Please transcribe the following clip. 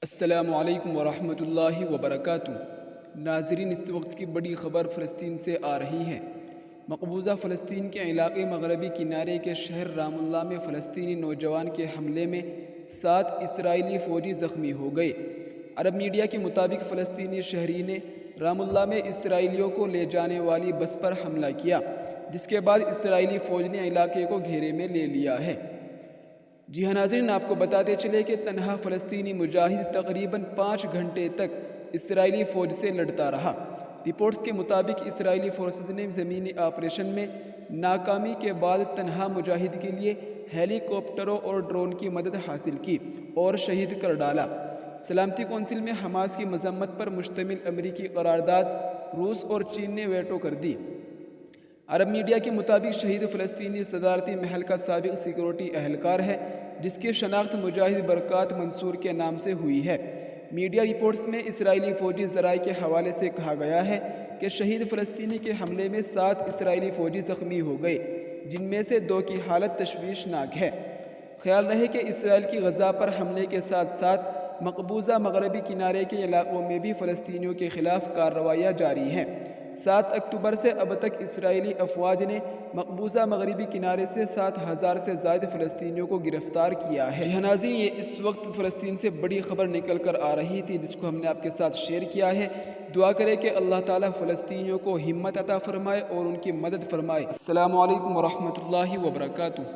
السلام علیکم ورحمۃ اللہ وبرکاتہ۔ ناظرین، اس وقت کی بڑی خبر فلسطین سے آ رہی ہے۔ مقبوضہ فلسطین کے علاقے مغربی کنارے کے شہر رام اللہ میں فلسطینی نوجوان کے حملے میں 7 اسرائیلی فوجی زخمی ہو گئے۔ عرب میڈیا کے مطابق فلسطینی شہری نے رام اللہ میں اسرائیلیوں کو لے جانے والی بس پر حملہ کیا، جس کے بعد اسرائیلی فوج نے علاقے کو گھیرے میں لے لیا ہے۔ جی ہاں ناظرین، آپ کو بتاتے چلے کہ تنہا فلسطینی مجاہد تقریباً 5 گھنٹے تک اسرائیلی فوج سے لڑتا رہا۔ رپورٹس کے مطابق اسرائیلی فورسز نے زمینی آپریشن میں ناکامی کے بعد تنہا مجاہد کے لیے ہیلی کاپٹروں اور ڈرون کی مدد حاصل کی اور شہید کر ڈالا۔ سلامتی کونسل میں حماس کی مذمت پر مشتمل امریکی قرارداد روس اور چین نے ویٹو کر دی۔ عرب میڈیا کے مطابق شہید فلسطینی صدارتی محل کا سابق سیکورٹی اہلکار ہے، جس کی شناخت مجاہد برکات منصور کے نام سے ہوئی ہے۔ میڈیا رپورٹس میں اسرائیلی فوجی ذرائع کے حوالے سے کہا گیا ہے کہ شہید فلسطینی کے حملے میں 7 اسرائیلی فوجی زخمی ہو گئے، جن میں سے 2 کی حالت تشویشناک ہے۔ خیال رہے کہ اسرائیل کی غزہ پر حملے کے ساتھ ساتھ مقبوضہ مغربی کنارے کے علاقوں میں بھی فلسطینیوں کے خلاف کارروائیاں جاری ہیں۔ 7 اکتوبر سے اب تک اسرائیلی افواج نے مقبوضہ مغربی کنارے سے 7,000 سے زائد فلسطینیوں کو گرفتار کیا ہے۔ ناظرین، یہ اس وقت فلسطین سے بڑی خبر نکل کر آ رہی تھی، جس کو ہم نے آپ کے ساتھ شیئر کیا ہے۔ دعا کرے کہ اللہ تعالیٰ فلسطینیوں کو ہمت عطا فرمائے اور ان کی مدد فرمائے۔ السلام علیکم ورحمۃ اللہ وبرکاتہ۔